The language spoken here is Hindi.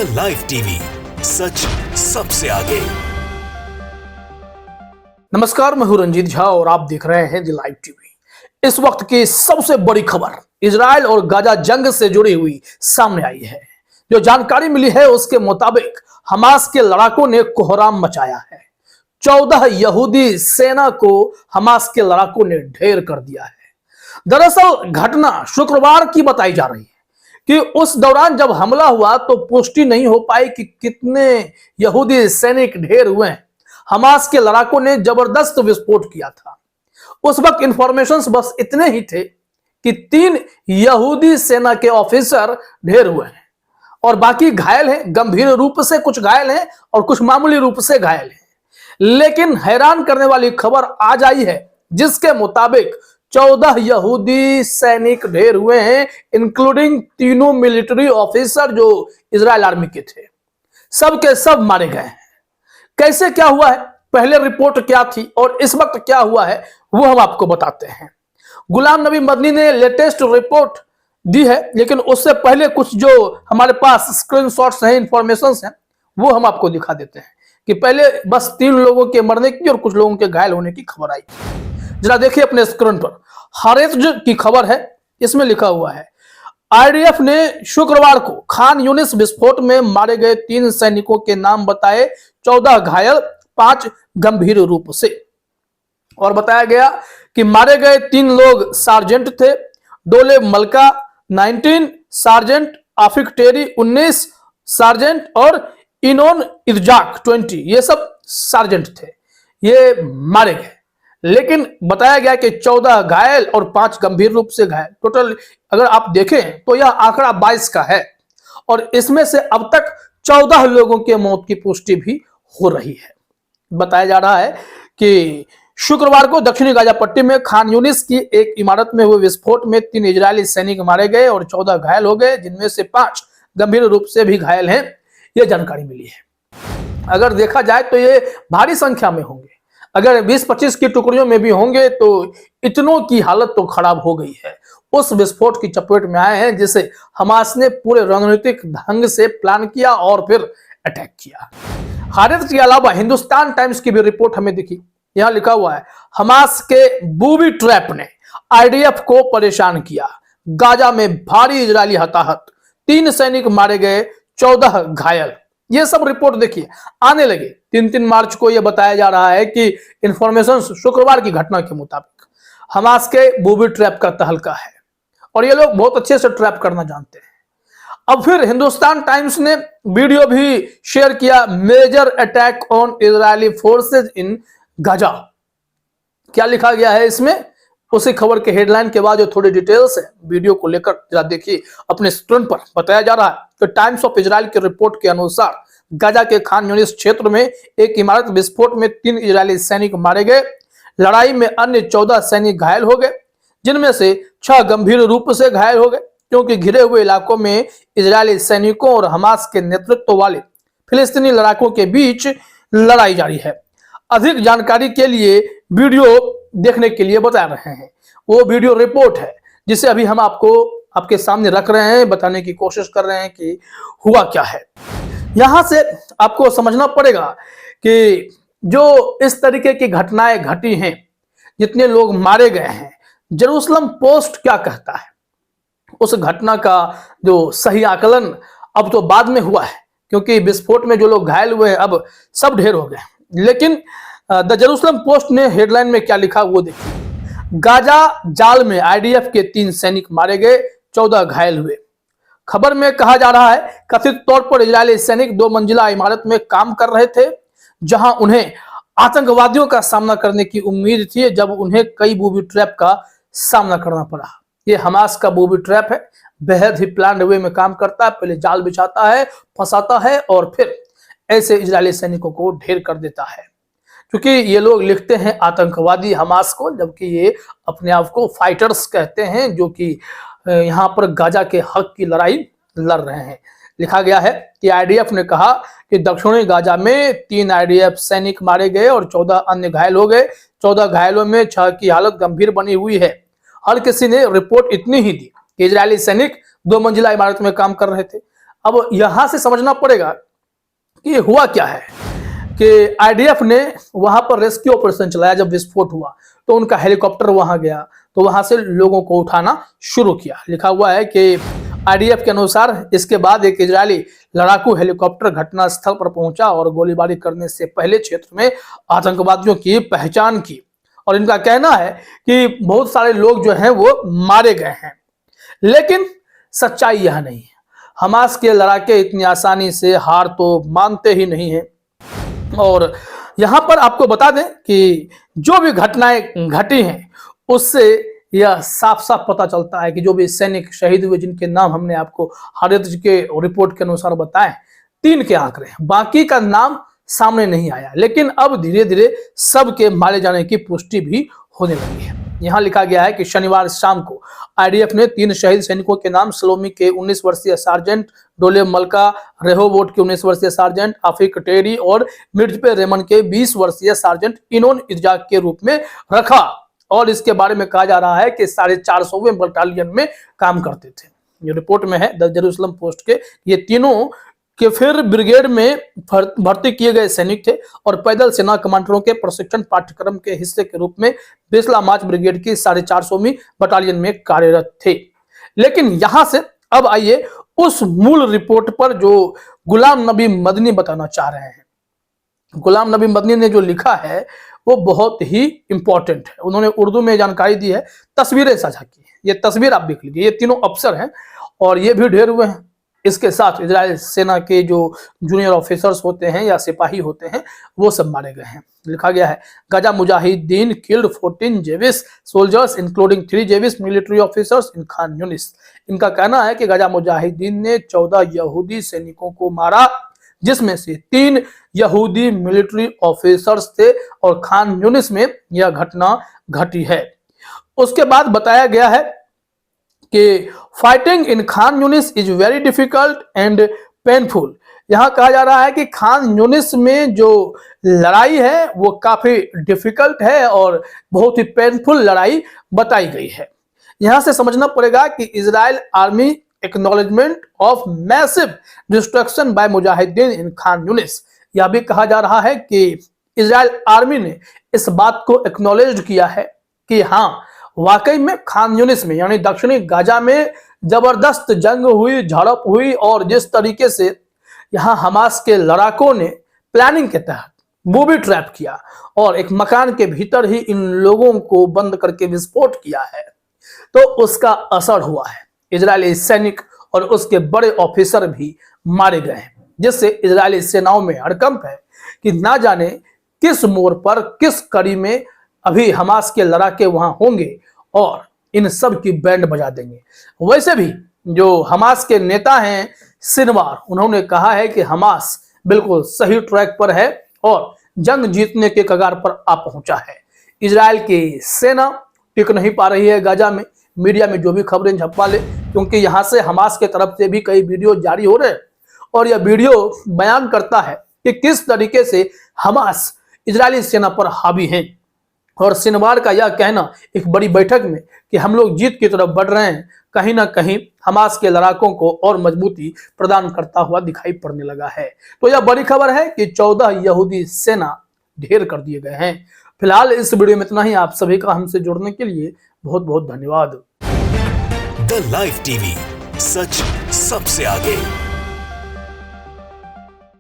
द लाइव टीवी, सच सबसे आगे। नमस्कार, मैं हूं रंजीत झा और आप देख रहे हैं द लाइव टीवी। इस वक्त की सबसे बड़ी खबर इजराइल और गाजा जंग से जुड़ी हुई सामने आई है। जो जानकारी मिली है उसके मुताबिक हमास के लड़ाकों ने कोहराम मचाया है। 14 यहूदी सेना को हमास के लड़ाकों ने ढेर कर दिया है। दरअसल घटना शुक्रवार की बताई जा रही है कि उस दौरान जब हमला हुआ तो पुष्टि नहीं हो पाई कि कितने यहूदी सैनिक ढेर हुए हैं। हमास के लड़ाकों ने जबरदस्त विस्फोट किया था। उस वक्त इंफॉर्मेशंस बस इतने ही थे कि 3 यहूदी सेना के ऑफिसर ढेर हुए हैं और बाकी घायल हैं। गंभीर रूप से कुछ घायल हैं और कुछ मामूली रूप से घायल हैं। लेकिन हैरान करने वाली खबर आज आई है जिसके मुताबिक 14 यहूदी सैनिक ढेर हुए हैं, इंक्लूडिंग 3 मिलिट्री ऑफिसर जो इजराइल आर्मी के थे। सब के सब मारे गए हैं। कैसे क्या हुआ है, पहले रिपोर्ट क्या थी और इस वक्त क्या हुआ है, वो हम आपको बताते हैं। गुलाम नबी मदनी ने लेटेस्ट रिपोर्ट दी है, लेकिन उससे पहले कुछ जो हमारे पास स्क्रीनशॉट्स हैं, इंफॉर्मेशंस हैं, वो हम आपको दिखा देते हैं कि पहले बस 3 लोगों के मरने की और कुछ लोगों के घायल होने की खबर आई। जरा देखिए अपने स्क्रीन पर, हारेज की खबर है। इसमें लिखा हुआ है, आईडीएफ ने शुक्रवार को खान यूनिस विस्फोट में मारे गए 3 सैनिकों के नाम बताए, 14 घायल, 5 गंभीर रूप से। और बताया गया कि मारे गए 3 लोग सार्जेंट थे। डोले मलका 19, सार्जेंट आफिक टेरी 19, सार्जेंट और इनोन इरजाक 20, ये सब सार्जेंट थे। ये मारे गए, लेकिन बताया गया कि 14 घायल और 5 गंभीर रूप से घायल। टोटल अगर आप देखें तो यह आंकड़ा 22 का है और इसमें से अब तक 14 लोगों के मौत की पुष्टि भी हो रही है। बताया जा रहा है कि शुक्रवार को दक्षिणी गाजा पट्टी में खान यूनिस की एक इमारत में हुए विस्फोट में 3 इजरायली सैनिक मारे गए और 14 घायल हो गए, जिनमें से 5 गंभीर रूप से भी घायल हैं। यह जानकारी मिली है। अगर देखा जाए तो ये भारी संख्या में होंगे। अगर 20-25 की टुकड़ियों में भी होंगे तो इतनों की हालत तो खराब हो गई है। उस विस्फोट की चपेट में आए हैं जिसे हमास ने पूरे रणनीतिक ढंग से प्लान किया और फिर अटैक किया। हारेज के अलावा हिंदुस्तान टाइम्स की भी रिपोर्ट हमें दिखी। यहां लिखा हुआ है, हमास के बूबी ट्रैप ने आईडीएफ को परेशान किया, गाजा में भारी इजरायली हताहत, 3 सैनिक मारे गए, 14 घायल। ये सब रिपोर्ट देखिए आने लगे। 3 मार्च को यह बताया जा रहा है कि इंफॉर्मेशन शुक्रवार की घटना के मुताबिक हमास के बूबी ट्रैप का तहलका है और ये लोग बहुत अच्छे से ट्रैप करना जानते हैं। अब फिर हिंदुस्तान टाइम्स ने वीडियो भी शेयर किया, major attack on Israeli forces in Gaza. क्या लिखा गया है इसमें, उसी खबर के हेडलाइन के बाद जो थोड़ी डिटेल्स है वीडियो को लेकर जरा देखिए अपने स्क्रीन पर। बताया जा रहा है कि टाइम्स ऑफ इजराइल की रिपोर्ट के अनुसार गाजा के खान यूनिस क्षेत्र में एक इमारत विस्फोट में 3 इजरायली सैनिक मारे गए। लड़ाई में अन्य 14 सैनिक घायल हो गए, जिनमें से 6 गंभीर रूप से घायल हो गए, क्योंकि घिरे हुए इलाकों में इजरायली सैनिकों और हमास के नेतृत्व वाले फिलिस्तीनी लड़ाकों के बीच लड़ाई जारी है। अधिक जानकारी के लिए वीडियो देखने के लिए बता रहे हैं। वो वीडियो रिपोर्ट है जिसे अभी हम आपके सामने रख रहे हैं, बताने की कोशिश कर रहे हैं कि हुआ क्या है। यहां से आपको समझना पड़ेगा कि जो इस तरीके की घटनाएं घटी हैं, जितने लोग मारे गए हैं, जेरूसलम पोस्ट क्या कहता है, उस घटना का जो सही आकलन अब तो बाद में हुआ है, क्योंकि विस्फोट में जो लोग घायल हुए हैं अब सब ढेर हो गए। लेकिन द जेरूसलम पोस्ट ने हेडलाइन में क्या लिखा वो देखिए, गाजा जाल में आईडीएफ के 3 सैनिक मारे गए, 14 घायल हुए। खबर में कहा जा रहा है, कथित तौर पर इजरायली सैनिक 2 मंजिला इमारत में काम कर रहे थे, जहां उन्हें आतंकवादियों का सामना करने की उम्मीद थी, जब उन्हें कई बूबी ट्रैप का सामना करना पड़ा। ये हमास का बूबी ट्रैप है, बेहद ही प्लान्ड वे में काम करता है। पहले जाल बिछाता है, फंसाता है और फिर ऐसे इजरायली सैनिकों को ढेर कर देता है। क्योंकि ये लोग लिखते हैं आतंकवादी हमास को, जबकि ये अपने आप को फाइटर्स कहते हैं, जो कि यहाँ पर गाजा के हक की लड़ाई लड़ रहे हैं। लिखा गया है कि आईडीएफ ने कहा कि दक्षिणी गाजा में 3 आईडीएफ सैनिक मारे गए और 14 अन्य घायल हो गए। 14 घायलों में 6 की हालत गंभीर बनी हुई है। हर किसी ने रिपोर्ट इतनी ही दी कि इजरायली सैनिक 2 मंजिला इमारत में काम कर रहे थे। अब यहां से समझना पड़ेगा कि हुआ क्या है कि आईडीएफ ने वहां पर रेस्क्यू ऑपरेशन चलाया। जब विस्फोट हुआ तो उनका हेलीकॉप्टर वहां गया, तो वहां से लोगों को उठाना शुरू किया। लिखा हुआ है कि आईडीएफ के अनुसार इसके बाद एक इजरायली लड़ाकू हेलीकॉप्टर घटनास्थल पर पहुंचा और गोलीबारी करने से पहले क्षेत्र में आतंकवादियों की पहचान की। और इनका कहना है कि बहुत सारे लोग जो हैं वो मारे गए हैं, लेकिन सच्चाई यह नहीं है। हमास के लड़ाके इतनी आसानी से हार तो मानते ही नहीं हैं। और यहां पर आपको बता दें कि जो भी घटनाएं घटी हैं उससे यह साफ साफ पता चलता है कि जो भी सैनिक शहीद हुए, जिनके नाम हमने आपको हारिज के रिपोर्ट के अनुसार बताए, 3 के आंकड़े, बाकी का नाम सामने नहीं आया। लेकिन अब धीरे धीरे सबके मारे जाने की पुष्टि भी होने लगी है। यहां लिखा गया है कि शनिवार शाम को आईडीएफ ने 3 शहीद सैनिकों के नाम सलोमी के 19 वर्षीय सार्जेंट, डोले मल्का रेहोवोट के 19 वर्षीय सार्जेंट आफिक टेरी और मिर्जपे रेमन के 20 वर्षीय सार्जेंट इनोन इर्जाक के रूप में रखा। और इसके बारे में कहा जा रहा है कि 450वें बटालियन में काम करते थे। ये रिपोर्ट में है द जेरूसलम पोस्ट के। ये तीनों के फिर ब्रिगेड में भर्ती किए गए सैनिक थे और पैदल सेना कमांडरों के प्रशिक्षण पाठ्यक्रम के हिस्से के रूप में बेसला मार्च ब्रिगेड की 450वीं बटालियन में कार्यरत थे। लेकिन यहां से अब आइए उस मूल रिपोर्ट पर जो गुलाम नबी मदनी बताना चाह रहे हैं। गुलाम नबी मदनी ने जो लिखा है वो बहुत ही इंपॉर्टेंट है। उन्होंने उर्दू में जानकारी दी है, तस्वीरें साझा की है। ये तस्वीर आप देख लीजिए, ये तीनों अफसर हैं और ये भी ढेर हुए हैं। इसके साथ इजराइल सेना के जो जूनियर ऑफिसर्स होते हैं या सिपाही होते हैं वो सब मारे गए हैं। लिखा गया है गाजा मुजाहिदीन killed 14 Jewish soldiers including 3 Jewish military officers in Khan Younis. इनका कहना है कि गाजा मुजाहिदीन ने 14 यहूदी सैनिकों को मारा, जिसमें से 3 यहूदी मिलिट्री ऑफिसर्स थे और खान यूनिस में यह घटना घटी है। उसके बाद बताया गया है कि fighting in Khan Younis is very difficult and painful. यहां कहा जा रहा है कि खान यूनिस में जो लड़ाई है वो काफी डिफिकल्ट है और बहुत ही पेनफुल लड़ाई बताई गई है। यहां से समझना पड़ेगा कि Israel army acknowledgement of massive destruction by मुजाहिदीन इन खान यूनिस। यह भी कहा जा रहा है कि इजराइल आर्मी ने इस बात को एक्नॉलेज किया है कि हाँ, वाकई में खान यूनिस में यानी दक्षिणी गाजा में जबरदस्त जंग हुई, झड़प हुई और जिस तरीके से यहां हमास के लड़ाकों ने प्लानिंग के तहत बूबी ट्रैप किया और एक मकान के भीतर ही इन लोगों को बंद करके विस्फोट किया है, तो उसका असर हुआ है। इजरायली सैनिक और उसके बड़े ऑफिसर भी मारे गए हैं, जिससे इजरायली सेनाओं में हड़कंप है कि ना जाने किस मोड़ पर, किस कड़ी में अभी हमास के लड़ाके वहां होंगे और इन सब की बैंड बजा देंगे। वैसे भी जो हमास के नेता हैं सिनवार, उन्होंने कहा है कि हमास बिल्कुल सही ट्रैक पर है और जंग जीतने के कगार पर आ पहुंचा है। इजराइल की सेना टिक नहीं पा रही है गाजा में। मीडिया में जो भी खबरें छपवा ले, क्योंकि यहां से हमास के तरफ से भी कई वीडियो जारी हो रहे हैं और यह वीडियो बयान करता है कि किस तरीके से हमास इजरायली सेना पर हावी है। और सिनवार का यह कहना एक बड़ी बैठक में कि हम लोग जीत की तरफ बढ़ रहे हैं, कहीं ना कहीं हमास के लड़ाकों को और मजबूती प्रदान करता हुआ दिखाई पड़ने लगा है। तो यह बड़ी खबर है कि 14 यहूदी सेना ढेर कर दिए गए हैं। फिलहाल इस वीडियो में इतना ही। आप सभी का हमसे जुड़ने के लिए बहुत बहुत धन्यवाद। द लाइव टीवी, सच सबसे आगे।